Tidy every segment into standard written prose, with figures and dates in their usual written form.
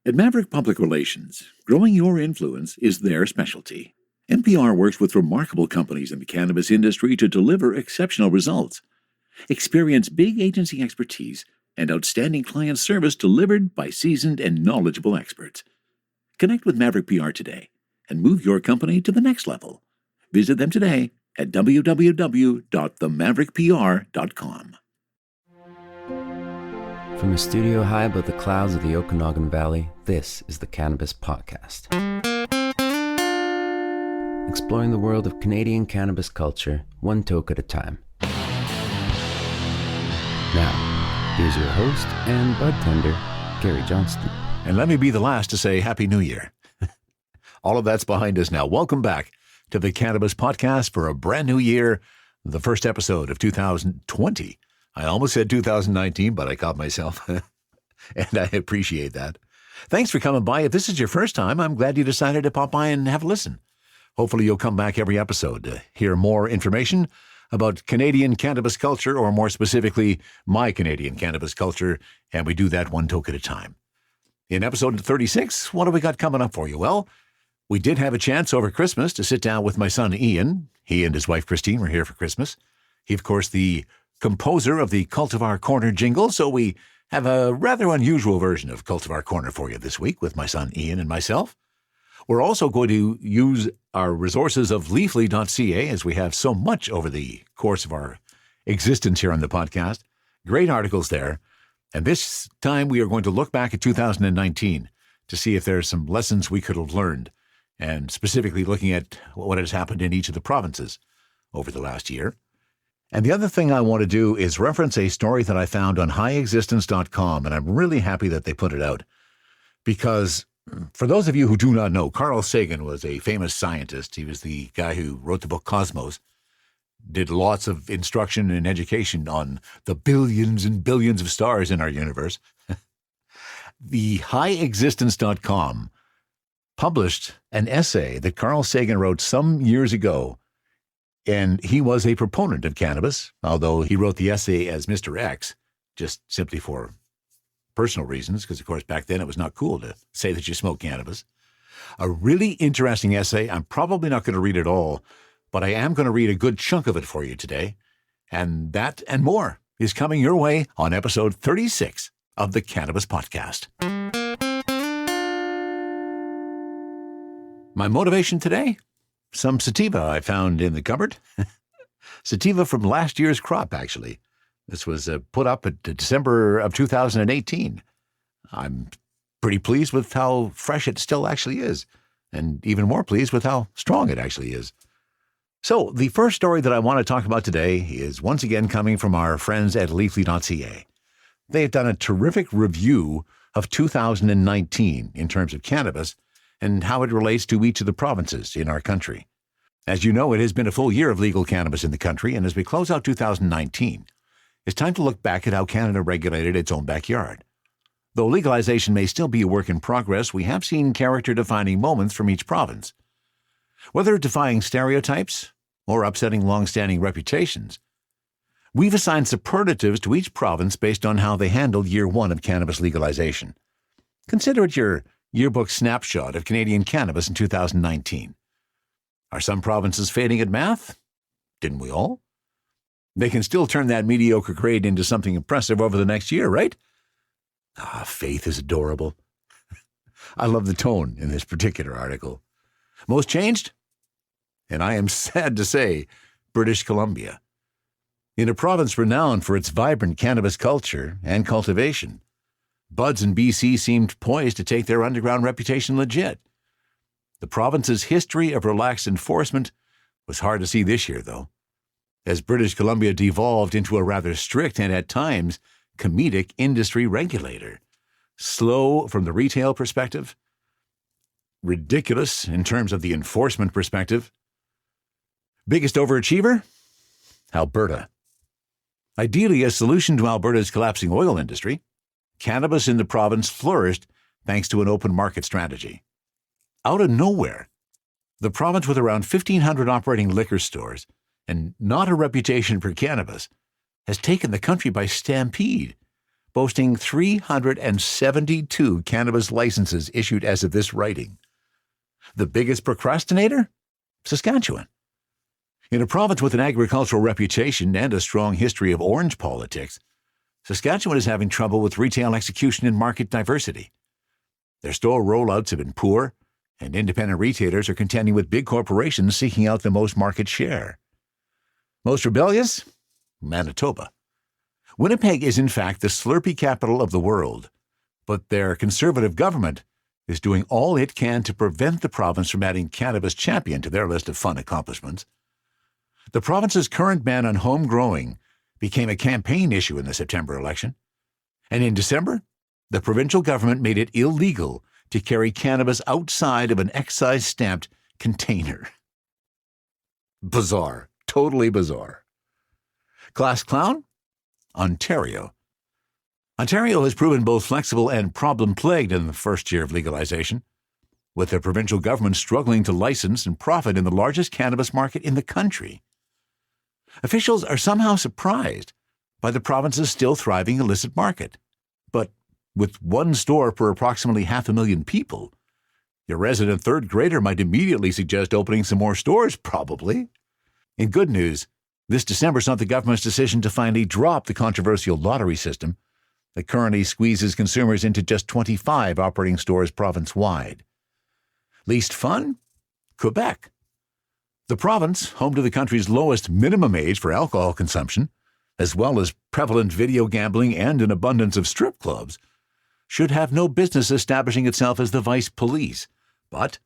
At Maverick Public Relations, growing your influence is their specialty. NPR works with remarkable companies in the cannabis industry to deliver exceptional results. Experience big agency expertise and outstanding client service delivered by seasoned and knowledgeable experts. Connect with Maverick PR today and move your company to the next level. Visit them today at www.themaverickpr.com. From a studio high above the clouds of the Okanagan Valley, this is the Cannabis Podcast. Exploring the world of Canadian cannabis culture, one toke at a time. Now, here's your host and bud tender, Gary Johnston. And let me be the last to say Happy New Year. All of that's behind us now. Welcome back to the Cannabis Podcast for a brand new year, the first episode of 2020. I almost said 2019, but I caught myself, and I appreciate that. Thanks for coming by. If this is your first time, I'm glad you decided to pop by and have a listen. Hopefully you'll come back every episode to hear more information about Canadian cannabis culture, or more specifically, my Canadian cannabis culture, and we do that one toke at a time. In episode 36, what do we got coming up for you? Well, we did have a chance over Christmas to sit down with my son Ian. He and his wife Christine were here for Christmas. He, of course, the composer of the Cultivar Corner jingle, so we have a rather unusual version of Cultivar Corner for you this week with my son Ian and myself. We're also going to use our resources of leafly.ca, as we have so much over the course of our existence here on the podcast. Great articles there. And this time we are going to look back at 2019 to see if there's some lessons we could have learned, and specifically looking at what has happened in each of the provinces over the last year. And the other thing I want to do is reference a story that I found on highexistence.com, and I'm really happy that they put it out. Because for those of you who do not know, Carl Sagan was a famous scientist. He was the guy who wrote the book Cosmos, did lots of instruction and education on the billions and billions of stars in our universe. The highexistence.com published an essay that Carl Sagan wrote some years ago. And he was a proponent of cannabis, although he wrote the essay as Mr. X, just simply for personal reasons, because, of course, back then it was not cool to say that you smoke cannabis. A really interesting essay. I'm probably not going to read it all, but I am going to read a good chunk of it for you today. And that and more is coming your way on episode 36 of the Cannabis Podcast. My motivation today? Some sativa I found in the cupboard. Sativa from last year's crop, actually. This was put up in December of 2018. I'm pretty pleased with how fresh it still actually is, and even more pleased with how strong it actually is. So the first story that I want to talk about today is once again coming from our friends at leafly.ca. They have done a terrific review of 2019 in terms of cannabis and how it relates to each of the provinces in our country. As you know, it has been a full year of legal cannabis in the country, and as we close out 2019, it's time to look back at how Canada regulated its own backyard. Though legalization may still be a work in progress, we have seen character-defining moments from each province. Whether defying stereotypes or upsetting long-standing reputations, we've assigned superlatives to each province based on how they handled year one of cannabis legalization. Consider it your yearbook snapshot of Canadian cannabis in 2019. Are some provinces failing at math? Didn't we all? They can still turn that mediocre grade into something impressive over the next year, right? Faith is adorable. I love the tone in this particular article. Most changed? And I am sad to say, British Columbia. In a province renowned for its vibrant cannabis culture and cultivation, buds in BC seemed poised to take their underground reputation legit. The province's history of relaxed enforcement was hard to see this year, though, as British Columbia devolved into a rather strict and, at times, comedic industry regulator. Slow from the retail perspective, ridiculous in terms of the enforcement perspective. Biggest overachiever? Alberta. Ideally a solution to Alberta's collapsing oil industry, cannabis in the province flourished thanks to an open market strategy. Out of nowhere, the province with around 1,500 operating liquor stores and not a reputation for cannabis has taken the country by stampede boasting 372 cannabis licenses issued as of this writing. The biggest procrastinator? Saskatchewan. In a province with an agricultural reputation and a strong history of orange politics, Saskatchewan is having trouble with retail execution and market diversity. Their store rollouts have been poor, and independent retailers are contending with big corporations seeking out the most market share. Most rebellious? Manitoba. Winnipeg is in fact the Slurpee capital of the world, but their conservative government is doing all it can to prevent the province from adding Cannabis Champion to their list of fun accomplishments. The province's current ban on home growing became a campaign issue in the September election, and in December, the provincial government made it illegal to carry cannabis outside of an excise-stamped container. Bizarre. Totally bizarre. Class clown? Ontario. Ontario has proven both flexible and problem-plagued in the first year of legalization, with the provincial government struggling to license and profit in the largest cannabis market in the country. Officials are somehow surprised by the province's still thriving illicit market. But with one store per approximately 500,000 people, your resident third grader might immediately suggest opening some more stores, probably. In good news, this December saw the government's decision to finally drop the controversial lottery system that currently squeezes consumers into just 25 operating stores province-wide. Least fun? Quebec. The province, home to the country's lowest minimum age for alcohol consumption, as well as prevalent video gambling and an abundance of strip clubs, should have no business establishing itself as the vice police. But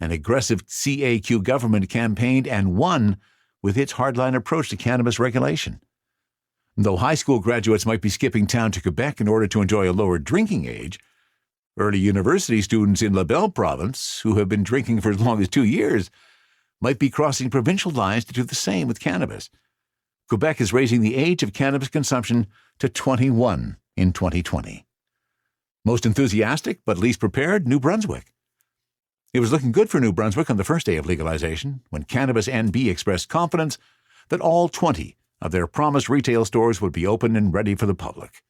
an aggressive CAQ government campaigned and won with its hardline approach to cannabis regulation. Though high school graduates might be skipping town to Quebec in order to enjoy a lower drinking age, early university students in La Belle province, who have been drinking for as long as 2 years, might be crossing provincial lines to do the same with cannabis. Quebec is raising the age of cannabis consumption to 21 in 2020. Most enthusiastic, but least prepared, New Brunswick. It was looking good for New Brunswick on the first day of legalization, when Cannabis NB expressed confidence that all 20 of their promised retail stores would be open and ready for the public.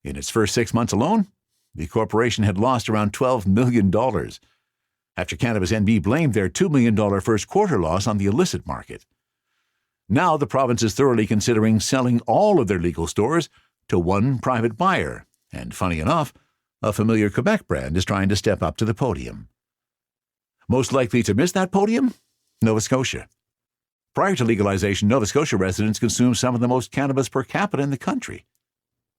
In its first 6 months alone, the corporation had lost around $12 million, after Cannabis NB blamed their $2 million first quarter loss on the illicit market. Now the province is thoroughly considering selling all of their legal stores to one private buyer, and funny enough, a familiar Quebec brand is trying to step up to the podium. Most likely to miss that podium? Nova Scotia. Prior to legalization, Nova Scotia residents consumed some of the most cannabis per capita in the country.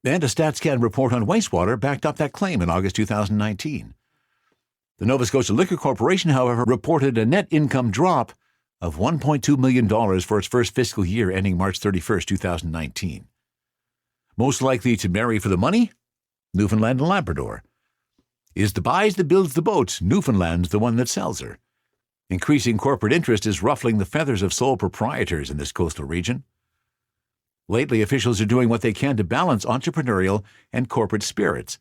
And a StatsCan report on wastewater backed up that claim in August 2019. The Nova Scotia Liquor Corporation, however, reported a net income drop of $1.2 million for its first fiscal year ending March 31, 2019. Most likely to marry for the money? Newfoundland and Labrador. Is the buys that builds the boats, Newfoundland's the one that sells her. Increasing corporate interest is ruffling the feathers of sole proprietors in this coastal region. Lately, officials are doing what they can to balance entrepreneurial and corporate spirits.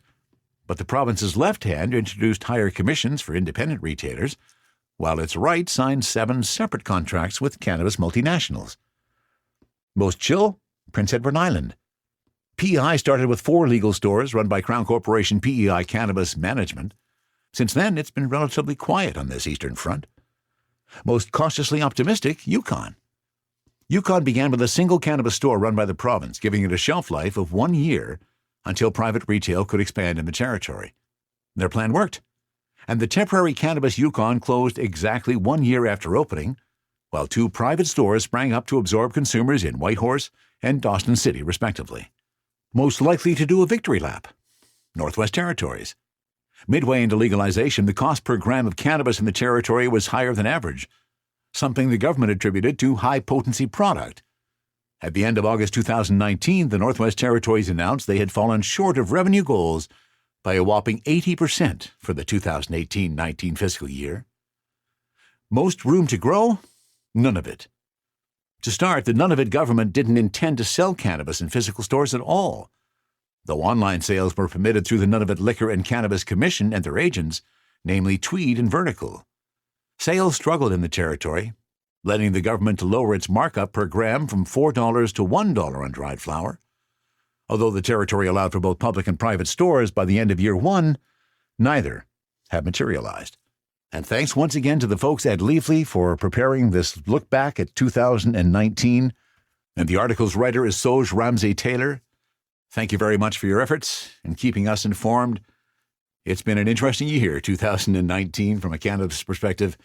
But the province's left hand introduced higher commissions for independent retailers, while its right signed 7 separate contracts with cannabis multinationals. Most chill? Prince Edward Island. PEI started with 4 legal stores run by Crown Corporation PEI Cannabis Management. Since then, it's been relatively quiet on this eastern front. Most cautiously optimistic, Yukon. Yukon began with a single cannabis store run by the province, giving it a shelf life of 1 year until private retail could expand in the territory. Their plan worked, and the temporary Cannabis Yukon closed exactly 1 year after opening, while 2 private stores sprang up to absorb consumers in Whitehorse and Dawson City, respectively. Most likely to do a victory lap? Northwest Territories. Midway into legalization, the cost per gram of cannabis in the territory was higher than average, something the government attributed to high-potency product. At the end of August 2019, the Northwest Territories announced they had fallen short of revenue goals by a whopping 80% for the 2018-19 fiscal year. Most room to grow? Nunavut. To start, the Nunavut government didn't intend to sell cannabis in physical stores at all, though online sales were permitted through the Nunavut Liquor and Cannabis Commission and their agents, namely Tweed and Vertical. Sales struggled in the territory, leading the government to lower its markup per gram from $4 to $1 on dried flower. Although the territory allowed for both public and private stores by the end of year one, neither have materialized. And thanks once again to the folks at Leafly for preparing this look back at 2019. And the article's writer is Soj Ramsey-Taylor. Thank you very much for your efforts in keeping us informed. It's been an interesting year, 2019, from a cannabis perspective.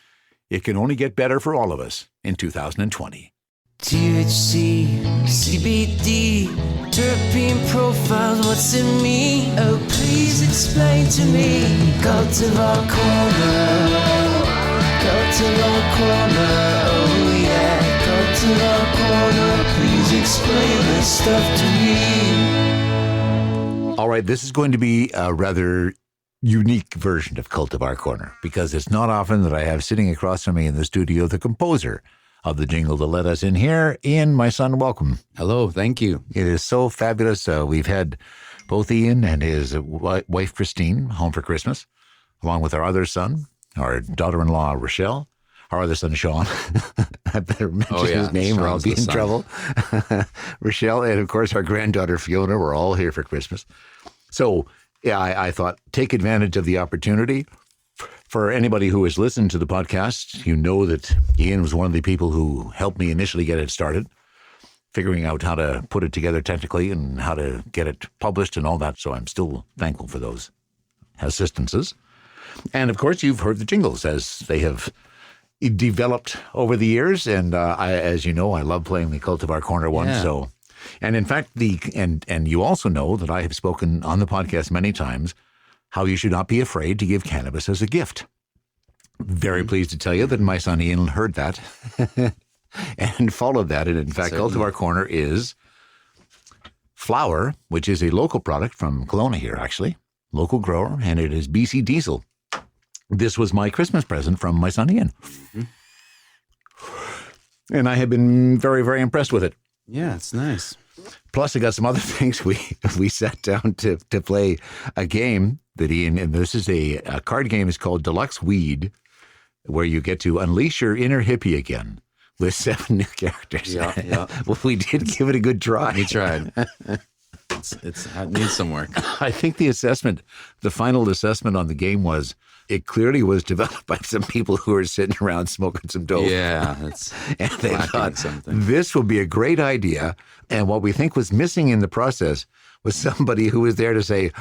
It can only get better for all of us in 2020. THC, CBD, terpene profiles, what's in me? Oh, please explain to me. Cultivar Corner, Cultivar Corner, oh yeah. Cultivar Corner, please explain this stuff to me. All right, this is going to be a rather unique version of Cultivar Corner because it's not often that I have sitting across from me in the studio the composer of the jingle that let us in here. Ian, my son, welcome. Hello, thank you. It is so fabulous. We've had both Ian and his wife, Christine, home for Christmas, along with our other son, our daughter-in-law, Rochelle, our other son, Sean. I better mention his name or I'll be in trouble. Rochelle, and of course, our granddaughter, Fiona, were all here for Christmas. So, yeah, I thought, take advantage of the opportunity. For anybody who has listened to the podcast, you know that Ian was one of the people who helped me initially get it started, figuring out how to put it together technically and how to get it published and all that. So I'm still thankful for those assistances. And of course, you've heard the jingles as they have developed over the years. And as you know, I love playing the Cultivar Corner one. Yeah. So, and in fact, and you also know that I have spoken on the podcast many times how you should not be afraid to give cannabis as a gift. Very pleased to tell you that my son Ian heard that and followed that. And in fact, Cultivar Corner is flower, which is a local product from Kelowna here, actually, local grower, and it is BC Diesel. This was my Christmas present from my son Ian. Mm-hmm. And I have been very, very impressed with it. Yeah, it's nice. Plus, I got some other things. We sat down to play a game that Ian, and this is a card game, is called Deluxe Weed, where you get to unleash your inner hippie again with 7 new characters. Yeah. Well, we did give it a good try. We tried. It needs some work. I think the final assessment on the game was, it clearly was developed by some people who were sitting around smoking some dope. Yeah, and they thought something. This would be a great idea. And what we think was missing in the process was somebody who was there to say,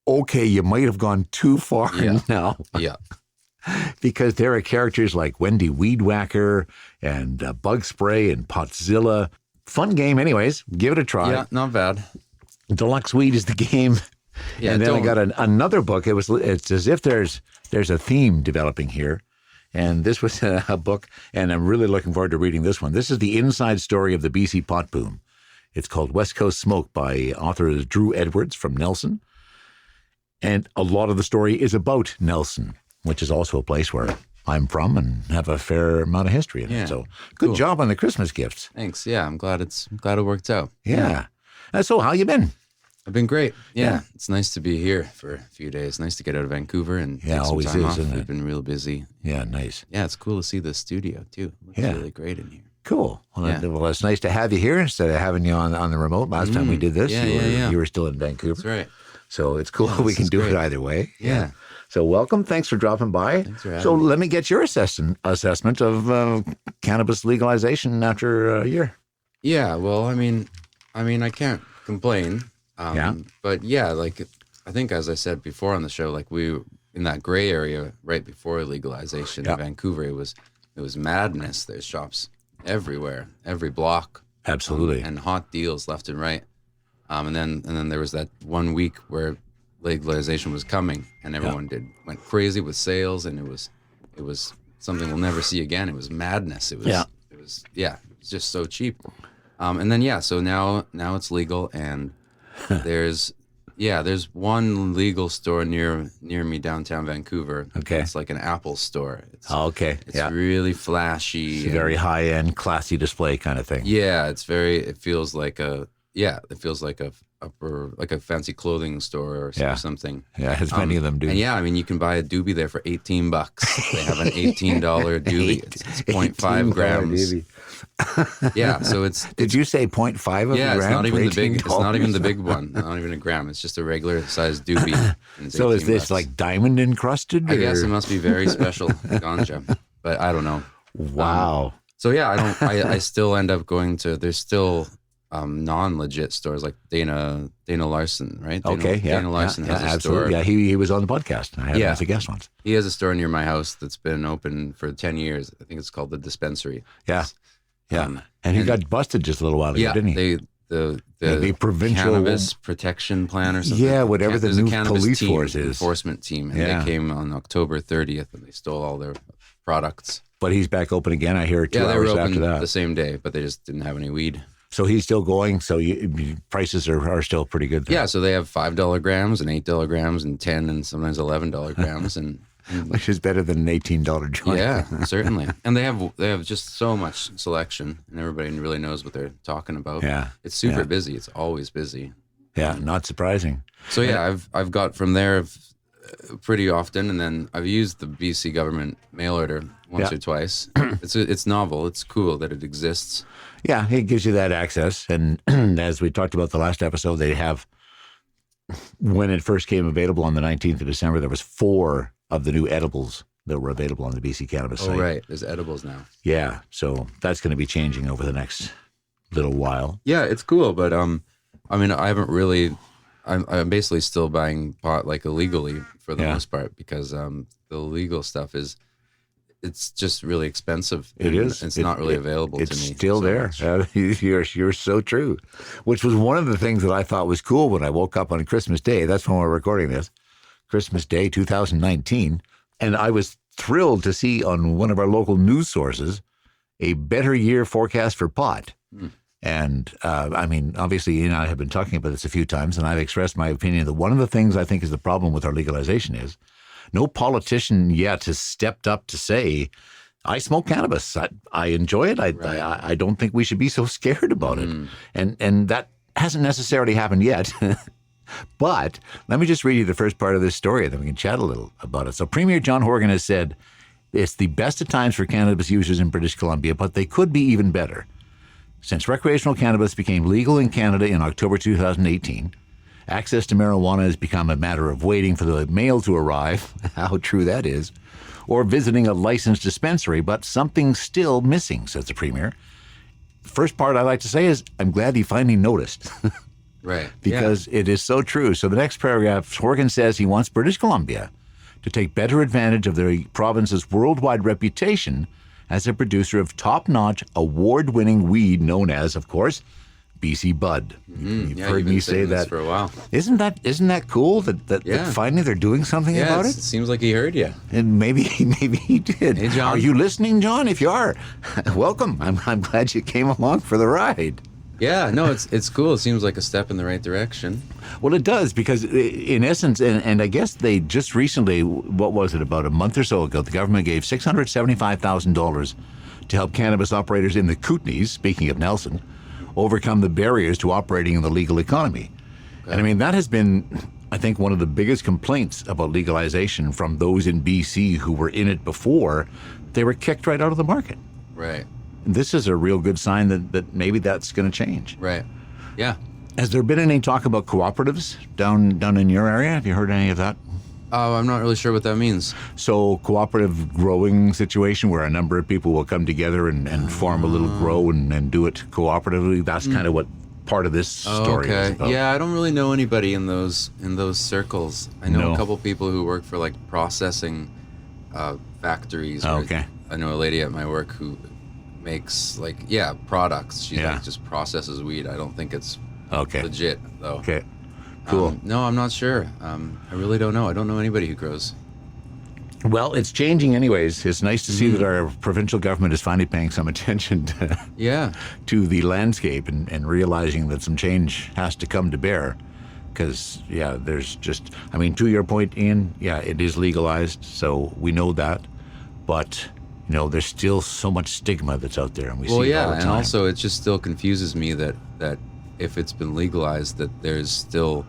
okay, you might have gone too far now. Yeah. Because there are characters like Wendy Weed Whacker and Bug Spray and Potzilla. Fun game anyways. Give it a try. Yeah, not bad. Deluxe Weed is the game. Yeah, and then I got another book. It's as if there's a theme developing here. And this was a book, and I'm really looking forward to reading this one. This is the inside story of the BC pot boom. It's called West Coast Smoke by author Drew Edwards from Nelson. And a lot of the story is about Nelson, which is also a place where I'm from and have a fair amount of history in it. So good job on the Christmas gifts. Thanks. Yeah, I'm glad it worked out. Yeah. So how you been? I've been great. Yeah. It's nice to be here for a few days. Nice to get out of Vancouver and take some always time is, off. isn't it? We've been real busy. Yeah, nice. Yeah, it's cool to see the studio too. It looks really great in here. Cool. Well, it's nice to have you here instead of having you on the remote. Last time we did this, you were still in Vancouver. That's right. So it's cool we can do it either way. Yeah. So welcome. Thanks for dropping by. Thanks for having So me. let me get your assessment of cannabis legalization after a year. Yeah, well, I mean, I can't complain. But yeah, like I think as I said before on the show, like we were in that gray area right before legalization in Vancouver, it was madness. There's shops everywhere, every block. Absolutely. And hot deals left and right. And then there was that 1 week where legalization was coming and everyone went crazy with sales, and it was something we'll never see again. It was madness. It was just so cheap. And then so now it's legal, and there's one legal store near me downtown Vancouver. Okay. It's like an Apple store. It's really flashy. It's a very high-end, classy display kind of thing. Yeah, it feels like a upper, like a fancy clothing store or Yeah. something. Yeah, as many of them do. And yeah, I mean, you can buy a doobie there for $18. They have an $18 doobie. It's 0.5 grams. Yeah, so Did you say 0.5 of a gram? it's not even for the big. It's not even the $18? big one. Not even a gram. It's just a regular sized doobie. And it's So is this $18. like diamond encrusted? I guess or- it must be very special ganja, but I don't know. Wow. So yeah, I still end up going to. There's still non-legit stores like Dana Larson, right? Dana Larson has a absolutely. store. Yeah, he was on the podcast. I had him Yeah. as a guest once. He has a store near my house that's been open for 10 years. I think it's called the Dispensary. Yeah. Yeah. Um, and he and- got busted just a little while ago, Yeah, didn't he? the provincial Cannabis Protection Plan or something. Yeah, whatever the There's a new cannabis police team, force is. enforcement team, and Yeah. they came on October 30th and they stole all their products. But he's back open again, I hear, 2 Yeah, they were hours open after that. the same day, but they just didn't have any weed. So he's still going. So prices are still pretty good there. Yeah, so they have $5 grams and $8 grams and 10 and sometimes $11 grams and Which is better than an $18 joint. yeah, certainly. And they have just so much selection, and everybody really knows what they're talking about. Yeah, it's super yeah. busy. It's always busy. Yeah, not surprising. So yeah, I've got from there pretty often, and then I've used the BC government mail order once Yeah. or twice. It's novel. It's cool that it exists. Yeah, it gives you that access. And as we talked about the last episode, they have, when it first came available on the 19th of December, there was 4 of the new edibles that were available on the BC Cannabis site. Oh right, there's edibles now. Yeah, so that's going to be changing over the next little while. Yeah, it's cool, but I mean, I haven't really. I'm basically still buying pot like illegally for the Yeah. most part because the legal stuff it's just really expensive. It and is. It's not really available to me. It's still so there. much. You're so true. Which was one of the things that I thought was cool when I woke up on Christmas Day. That's when we're recording this. Christmas Day 2019. And I was thrilled to see on one of our local news sources a better year forecast for pot. And I mean, obviously, you and I have been talking about this a few times, and I've expressed my opinion that one of the things I think is the problem with our legalization is no politician yet has stepped up to say, I smoke cannabis. I enjoy it. I don't think we should be so scared about it. And that hasn't necessarily happened yet. But let me just read you the first part of this story, and then we can chat a little about it. So Premier John Horgan has said, it's the best of times for cannabis users in British Columbia, but they could be even better. Since recreational cannabis became legal in Canada in October 2018, access to marijuana has become a matter of waiting for the mail to arrive, how true that is, or visiting a licensed dispensary, but something's still missing, says the Premier. First part I'd like to say is, I'm glad he finally noticed. Right. Because it is so true. So the next paragraph, Horgan says he wants British Columbia to take better advantage of the province's worldwide reputation as a producer of top-notch, award-winning weed known as, of course, BC Bud. You've Yeah, heard you've me been say saying this that. for a while. Isn't that cool that Yeah. finally they're doing something Yeah, about it it? seems like he heard you. And maybe he did. Hey, John. Are you listening, John? If you are, welcome. I'm glad you came along for the ride. Yeah, no, it's cool. It seems like a step in the right direction. Well, it does, because in essence, and I guess they just recently, what was it, about a month or so ago, the government gave $675,000 to help cannabis operators in the Kootenays, speaking of Nelson, overcome the barriers to operating in the legal economy. And I mean, that has been, I think, one of the biggest complaints about legalization from those in BC who were in it before. They were kicked right out of the market. Right. And this is a real good sign that maybe that's going to change. Right. Yeah. Has there been any talk about cooperatives down in your area? Have you heard any of that? Oh, I'm not really sure what that means. So cooperative growing situation where a number of people will come together and form a little grow and do it cooperatively. That's kind of what part of this story is about. Yeah, I don't really know anybody in those circles. I know No. a couple people who work for like processing factories. Oh, where okay. I know a lady at my work who makes products. She Yeah. just processes weed. I don't think it's Okay. legit though. Okay. Cool. No, I'm not sure. I really don't know. I don't know anybody who grows. Well, it's changing anyways. It's nice to see that our provincial government is finally paying some attention Yeah. to the landscape and realizing that some change has to come to bear. Because, yeah, there's just, I mean, to your point, Ian, yeah, it is legalized, so we know that. But, you know, there's still so much stigma that's out there, and we see it all the time. and also it just still confuses me that if it's been legalized, that there's still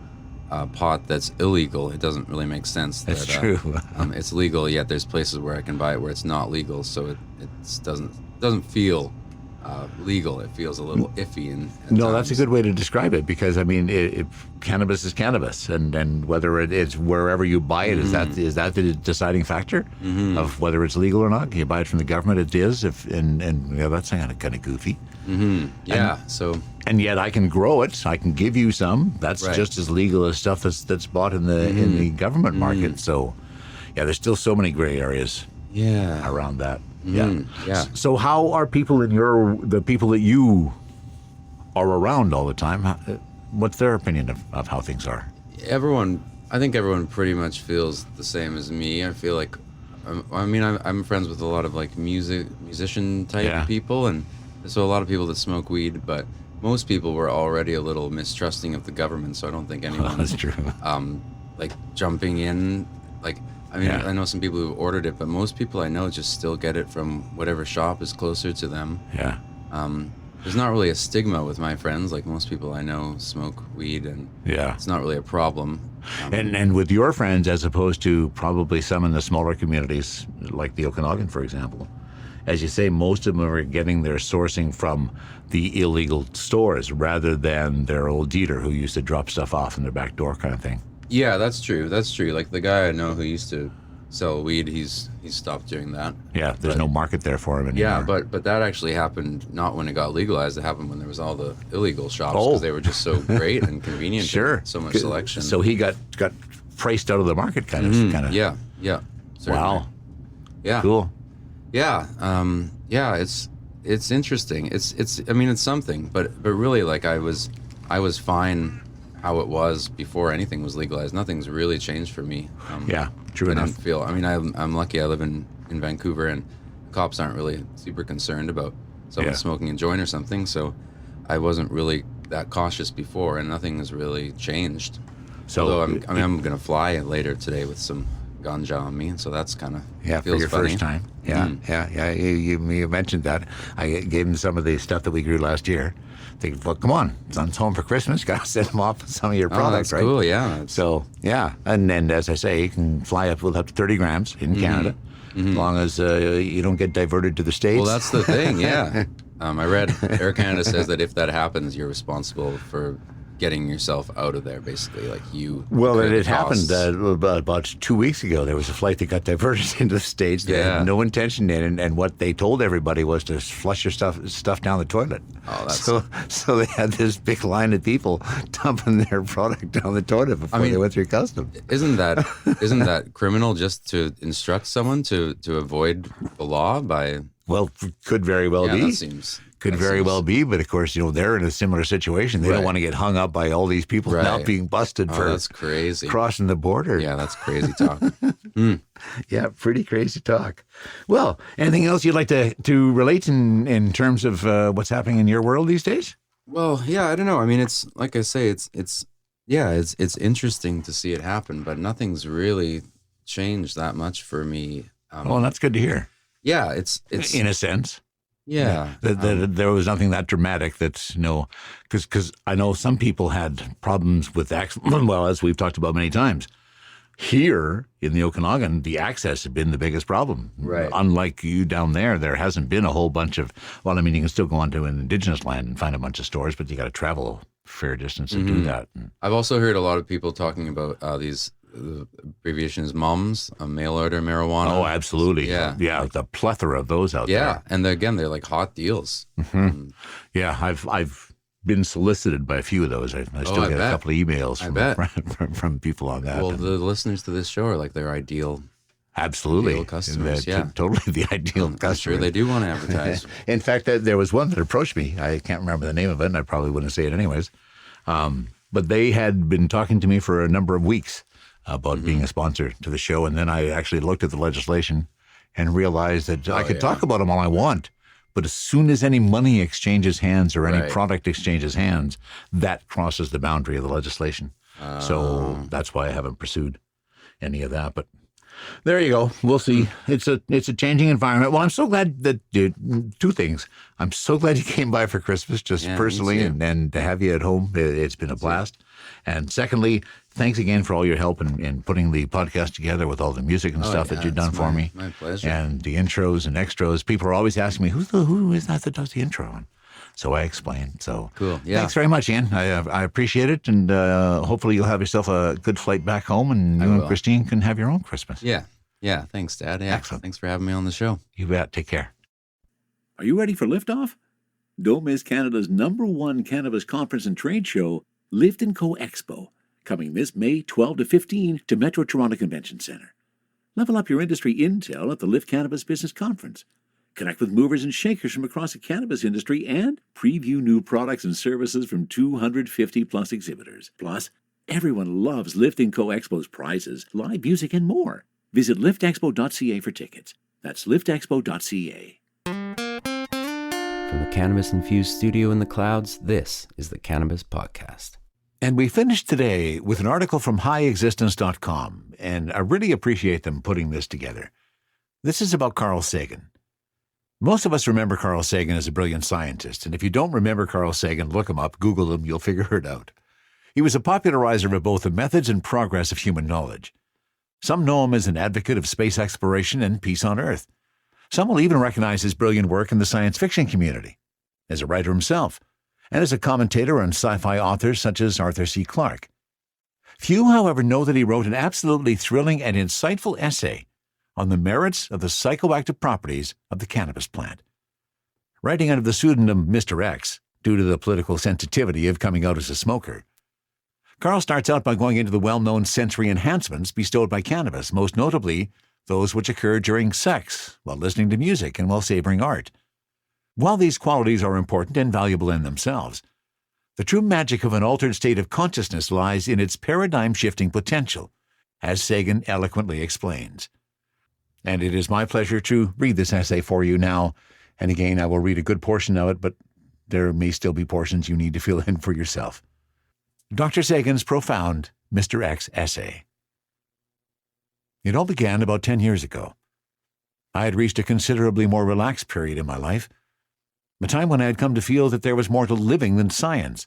pot that's illegal. It doesn't really make sense. That's that, true. It's legal, yet there's places where I can buy it where it's not legal. So it doesn't feel legal. It feels a little iffy. No, that's a good way to describe it, because I mean, cannabis is cannabis, and whether it's wherever you buy it, is that the deciding factor of whether it's legal or not? You buy it from the government, it is. And that's kind of goofy. Yeah. And yet I can grow it. I can give you some. That's Right. just as legal as stuff that's bought in the government market. So, yeah, there's still so many gray areas around that. Yeah. So how are people the people that you are around all the time, what's their opinion of how things are? I think everyone pretty much feels the same as me. I feel like, I'm friends with a lot of like musician type people, and so a lot of people that smoke weed, but most people were already a little mistrusting of the government, so I don't think anyone That's true. like jumping in, like, I mean, Yeah. I know some people who've ordered it, but most people I know just still get it from whatever shop is closer to them. Yeah. There's not really a stigma with my friends. Like, most people I know smoke weed, and it's not really a problem. And with your friends, as opposed to probably some in the smaller communities, like the Okanagan, for example, as you say, most of them are getting their sourcing from the illegal stores rather than their old dealer who used to drop stuff off in their back door kind of thing. Yeah, that's true. Like the guy I know who used to sell weed, he's stopped doing that. Yeah, there's no market there for him anymore. Yeah, but that actually happened not when it got legalized. It happened when there was all the illegal shops, because they were just so great and convenient. Sure. And so much selection. So he got priced out of the market, kind of. Yeah. Certainly. Wow. Yeah. Cool. Yeah. It's interesting. It's something, but really, like, I was fine how it was before anything was legalized. Nothing's really changed for me. True I enough. didn't feel. I'm lucky. I live in Vancouver, and cops aren't really super concerned about someone smoking a joint or something. So I wasn't really that cautious before, and nothing has really changed. So although I'm gonna fly later today with some ganja on me, and so that's kind of for your funny. first time. Yeah. You mentioned that. I gave him some of the stuff that we grew last year. Thinking, well, come on, son's home for Christmas. Got to send him off with some of your products, that's right? Cool, yeah. So and then as I say, you can fly up with up to 30 grams in Canada, as long as you don't get diverted to the States. Well, that's the thing. Yeah. I read Air Canada says that if that happens, you're responsible for getting yourself out of there, basically, like you. Well, it happened about 2 weeks ago. There was a flight that got diverted into the States. They had no intention in it, and what they told everybody was to flush your stuff down the toilet. Oh, that's so they had this big line of people dumping their product down the toilet before they went through customs. Isn't that criminal, just to instruct someone to avoid the law by? Well, could very well be. That Very well be, but of course, they're in a similar situation. They don't want to get hung up by all these people not being busted for that's crazy. Crossing the border. Yeah, that's crazy talk. Yeah, pretty crazy talk. Well, anything else you'd like to relate in terms of what's happening in your world these days? Well, yeah, I don't know. I mean, it's like I say, it's interesting to see it happen, but nothing's really changed that much for me. Well, that's good to hear. Yeah, it's in a sense. Yeah. There was nothing that dramatic that's because I know some people had problems with well, as we've talked about many times. Here in the Okanagan, the access has been the biggest problem. Right. Unlike you down there hasn't been a whole bunch of, you can still go onto an Indigenous land and find a bunch of stores, but you got to travel a fair distance to do that. I've also heard a lot of people talking about these, the abbreviation is MOMS, mail order marijuana. Oh, absolutely. Yeah. Yeah, the plethora of those out there. Yeah, and they're like hot deals. Yeah, I've been solicited by a few of those. I still get a couple of emails from people on that. Well, the listeners to this show are like their ideal customers. Yeah, totally the ideal customer. I'm sure they do want to advertise. In fact, there was one that approached me. I can't remember the name of it, and I probably wouldn't say it anyways. But they had been talking to me for a number of weeks about being a sponsor to the show, and then I actually looked at the legislation and realized that I could talk about them all I want, but as soon as any money exchanges hands or any product exchanges hands, that crosses the boundary of the legislation. So that's why I haven't pursued any of that. But There you go. We'll see. It's a changing environment. Well, I'm so glad that, dude, two things. I'm so glad you came by for Christmas, just personally, and to have you at home. It's been a blast. And secondly, thanks again for all your help in putting the podcast together with all the music and stuff that you've done for me. My pleasure. And the intros and extras. People are always asking me, who is that does the intro? And so I explained. So cool. Yeah. Thanks very much, Ian. I appreciate it. And hopefully you'll have yourself a good flight back home, and you and Christine can have your own Christmas. Yeah. Yeah. Thanks, Dad. Yeah. Excellent. Thanks for having me on the show. You bet. Take care. Are you ready for liftoff? Don't miss Canada's #1 cannabis conference and trade show, Lift & Co Expo, coming this May 12 to 15 to Metro Toronto Convention Centre. Level up your industry intel at the Lift Cannabis Business Conference. Connect with movers and shakers from across the cannabis industry and preview new products and services from 250-plus exhibitors. Plus, everyone loves Lift & Co Expo's prizes, live music, and more. Visit liftexpo.ca for tickets. That's liftexpo.ca. From the cannabis-infused studio in the clouds, this is the Cannabis Podcast. And we finished today with an article from highexistence.com, and I really appreciate them putting this together. This is about Carl Sagan. Most of us remember Carl Sagan as a brilliant scientist, and if you don't remember Carl Sagan, look him up, Google him, you'll figure it out. He was a popularizer of both the methods and progress of human knowledge. Some know him as an advocate of space exploration and peace on Earth. Some will even recognize his brilliant work in the science fiction community, as a writer himself, and as a commentator on sci-fi authors such as Arthur C. Clarke. Few, however, know that he wrote an absolutely thrilling and insightful essay on the merits of the psychoactive properties of the cannabis plant. Writing under the pseudonym Mr. X, due to the political sensitivity of coming out as a smoker, Carl starts out by going into the well-known sensory enhancements bestowed by cannabis, most notably those which occur during sex, while listening to music, and while savoring art. While these qualities are important and valuable in themselves, the true magic of an altered state of consciousness lies in its paradigm-shifting potential, as Sagan eloquently explains. And it is my pleasure to read this essay for you now, and again I will read a good portion of it, but there may still be portions you need to fill in for yourself. Dr. Sagan's profound Mr. X essay. It all began about 10 years ago. I had reached a considerably more relaxed period in my life, a time when I had come to feel that there was more to living than science,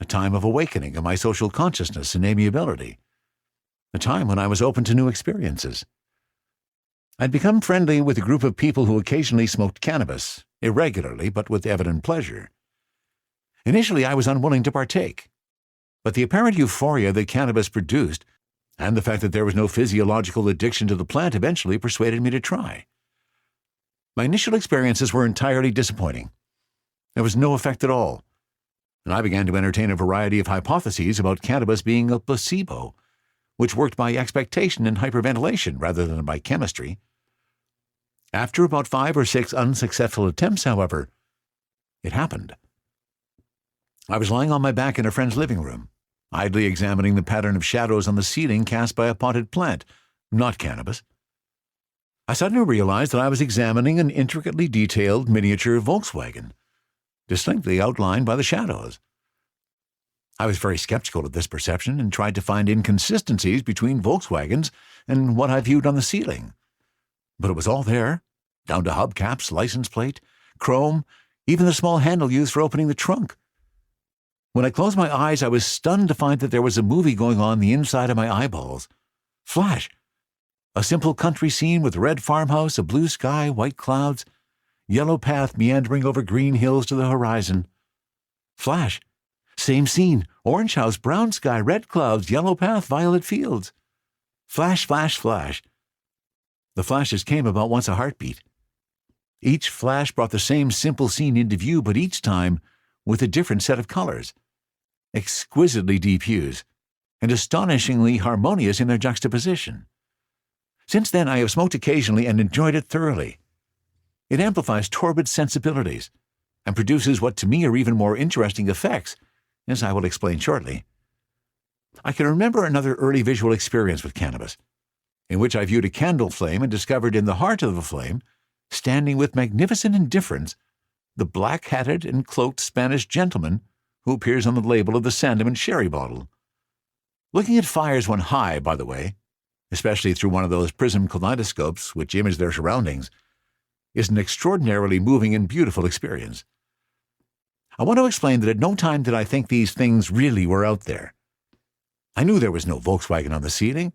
a time of awakening of my social consciousness and amiability, a time when I was open to new experiences. I'd become friendly with a group of people who occasionally smoked cannabis, irregularly but with evident pleasure. Initially, I was unwilling to partake, but the apparent euphoria that cannabis produced and the fact that there was no physiological addiction to the plant eventually persuaded me to try. My initial experiences were entirely disappointing. There was no effect at all, and I began to entertain a variety of hypotheses about cannabis being a placebo, which worked by expectation and hyperventilation rather than by chemistry. After about 5 or 6 unsuccessful attempts, however, it happened. I was lying on my back in a friend's living room, idly examining the pattern of shadows on the ceiling cast by a potted plant, not cannabis. I suddenly realized that I was examining an intricately detailed miniature Volkswagen, distinctly outlined by the shadows. I was very skeptical of this perception and tried to find inconsistencies between Volkswagens and what I viewed on the ceiling. But it was all there, down to hubcaps, license plate, chrome, even the small handle used for opening the trunk. When I closed my eyes, I was stunned to find that there was a movie going on the inside of my eyeballs. Flash! A simple country scene with a red farmhouse, a blue sky, white clouds, yellow path meandering over green hills to the horizon. Flash! Same scene, orange house, brown sky, red clouds, yellow path, violet fields. Flash, flash, flash. The flashes came about once a heartbeat. Each flash brought the same simple scene into view, but each time with a different set of colors. Exquisitely deep hues, and astonishingly harmonious in their juxtaposition. Since then I have smoked occasionally and enjoyed it thoroughly. It amplifies torpid sensibilities, and produces what to me are even more interesting effects, as I will explain shortly. I can remember another early visual experience with cannabis, in which I viewed a candle flame and discovered in the heart of the flame, standing with magnificent indifference, the black-hatted and cloaked Spanish gentleman who appears on the label of the Sandeman sherry bottle. Looking at fires when high, by the way, especially through one of those prism kaleidoscopes which image their surroundings, is an extraordinarily moving and beautiful experience. I want to explain that at no time did I think these things really were out there. I knew there was no Volkswagen on the ceiling,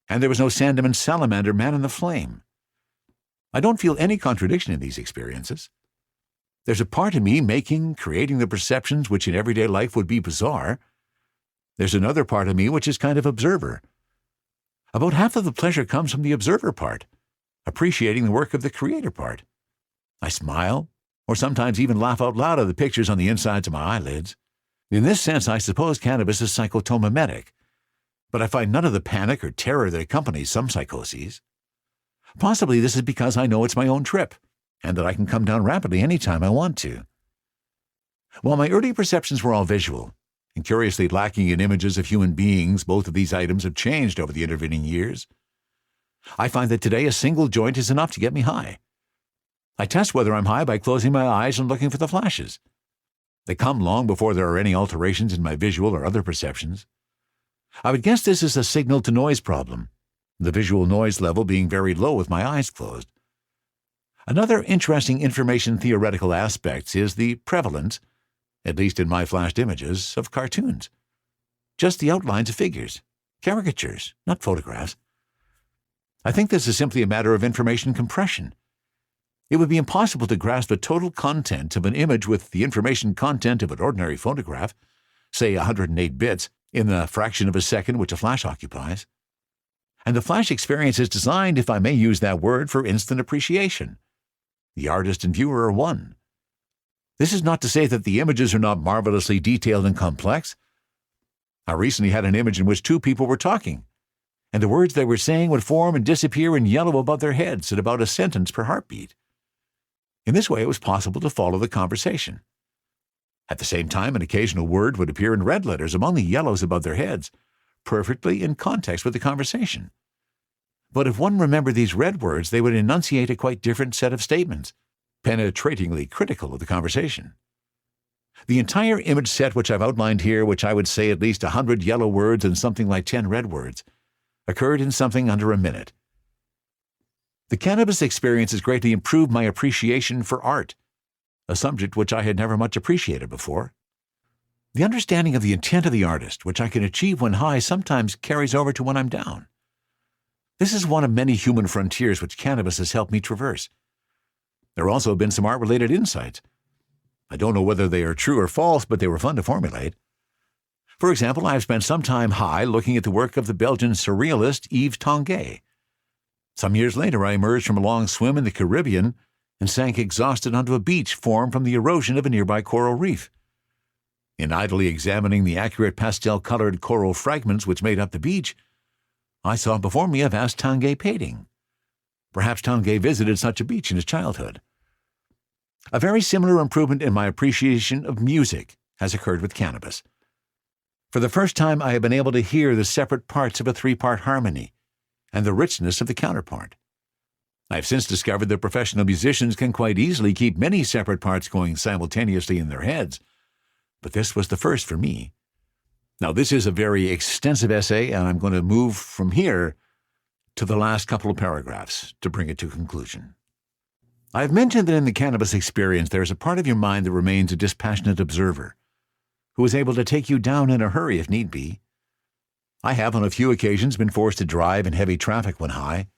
and there was no Sandeman salamander man in the flame. I don't feel any contradiction in these experiences. There's a part of me creating the perceptions which in everyday life would be bizarre. There's another part of me which is kind of observer. About half of the pleasure comes from the observer part, appreciating the work of the creator part. I smile, or sometimes even laugh out loud at the pictures on the insides of my eyelids. In this sense, I suppose cannabis is psychotomimetic, but I find none of the panic or terror that accompanies some psychoses. Possibly this is because I know it's my own trip, and that I can come down rapidly any time I want to. While my early perceptions were all visual, and curiously lacking in images of human beings, both of these items have changed over the intervening years. I find that today a single joint is enough to get me high. I test whether I'm high by closing my eyes and looking for the flashes. They come long before there are any alterations in my visual or other perceptions. I would guess this is a signal-to-noise problem, the visual noise level being very low with my eyes closed. Another interesting information theoretical aspect is the prevalence, at least in my flashed images, of cartoons. Just the outlines of figures, caricatures, not photographs. I think this is simply a matter of information compression. It would be impossible to grasp the total content of an image with the information content of an ordinary photograph, say 108 bits, in the fraction of a second which a flash occupies. And the flash experience is designed, if I may use that word, for instant appreciation. The artist and viewer are one. This is not to say that the images are not marvelously detailed and complex. I recently had an image in which two people were talking, and the words they were saying would form and disappear in yellow above their heads at about a sentence per heartbeat. In this way, it was possible to follow the conversation. At the same time, an occasional word would appear in red letters among the yellows above their heads, perfectly in context with the conversation. But if one remembered these red words, they would enunciate a quite different set of statements, penetratingly critical of the conversation. The entire image set which I've outlined here, which I would say at least 100 yellow words and something like 10 red words, occurred in something under a minute. The cannabis experience has greatly improved my appreciation for art, a subject which I had never much appreciated before. The understanding of the intent of the artist, which I can achieve when high, sometimes carries over to when I'm down. This is one of many human frontiers which cannabis has helped me traverse. There have also been some art-related insights. I don't know whether they are true or false, but they were fun to formulate. For example, I have spent some time high looking at the work of the Belgian surrealist Yves Tanguay. Some years later, I emerged from a long swim in the Caribbean and sank exhausted onto a beach formed from the erosion of a nearby coral reef. In idly examining the accurate pastel-colored coral fragments which made up the beach, I saw before me a vast Tanguay painting. Perhaps Tanguay visited such a beach in his childhood. A very similar improvement in my appreciation of music has occurred with cannabis. For the first time, I have been able to hear the separate parts of a three-part harmony and the richness of the counterpart. I have since discovered that professional musicians can quite easily keep many separate parts going simultaneously in their heads, but this was the first for me. Now, this is a very extensive essay, and I'm going to move from here to the last couple of paragraphs to bring it to conclusion. I have mentioned that in the cannabis experience there is a part of your mind that remains a dispassionate observer, who is able to take you down in a hurry if need be. I have on a few occasions been forced to drive in heavy traffic when high.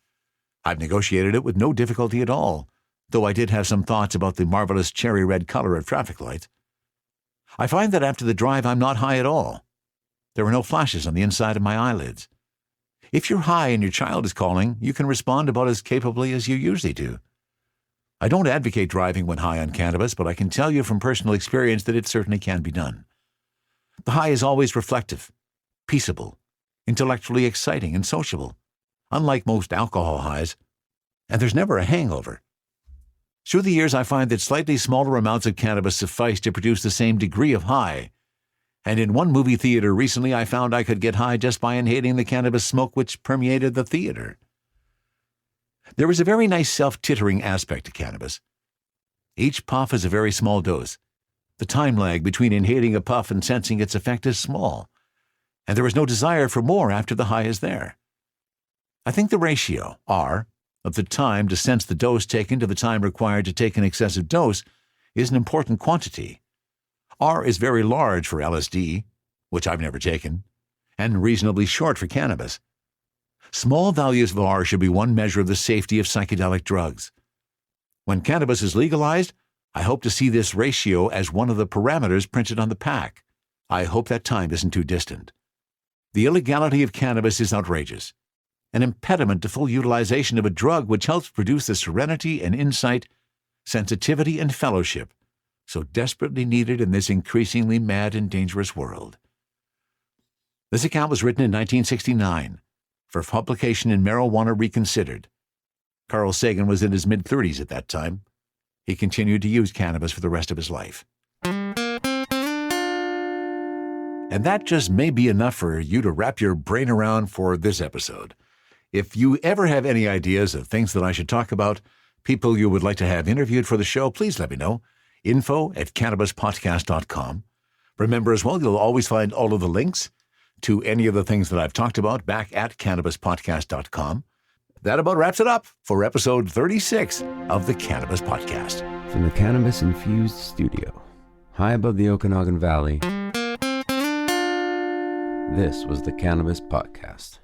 I've negotiated it with no difficulty at all, though I did have some thoughts about the marvelous cherry red color of traffic lights. I find that after the drive I'm not high at all. There are no flashes on the inside of my eyelids. If you're high and your child is calling, you can respond about as capably as you usually do. I don't advocate driving when high on cannabis, but I can tell you from personal experience that it certainly can be done. The high is always reflective, peaceable, intellectually exciting, and sociable, unlike most alcohol highs, and there's never a hangover. Through the years, I find that slightly smaller amounts of cannabis suffice to produce the same degree of high, and in one movie theater recently I found I could get high just by inhaling the cannabis smoke which permeated the theater. There is a very nice self-tittering aspect to cannabis. Each puff is a very small dose. The time lag between inhaling a puff and sensing its effect is small, and there is no desire for more after the high is there. I think the ratio, R, of the time to sense the dose taken to the time required to take an excessive dose is an important quantity. R is very large for LSD, which I've never taken, and reasonably short for cannabis. Small values of R should be one measure of the safety of psychedelic drugs. When cannabis is legalized, I hope to see this ratio as one of the parameters printed on the pack. I hope that time isn't too distant. The illegality of cannabis is outrageous, an impediment to full utilization of a drug which helps produce the serenity and insight, sensitivity and fellowship so desperately needed in this increasingly mad and dangerous world. This account was written in 1969 for publication in Marijuana Reconsidered. Carl Sagan was in his mid-30s at that time. He continued to use cannabis for the rest of his life. And that just may be enough for you to wrap your brain around for this episode. If you ever have any ideas of things that I should talk about, people you would like to have interviewed for the show, please let me know. info@cannabispodcast.com. Remember as well, you'll always find all of the links to any of the things that I've talked about back at cannabispodcast.com. That about wraps it up for episode 36 of the Cannabis Podcast. From the cannabis-infused studio, high above the Okanagan Valley, this was the Cannabis Podcast.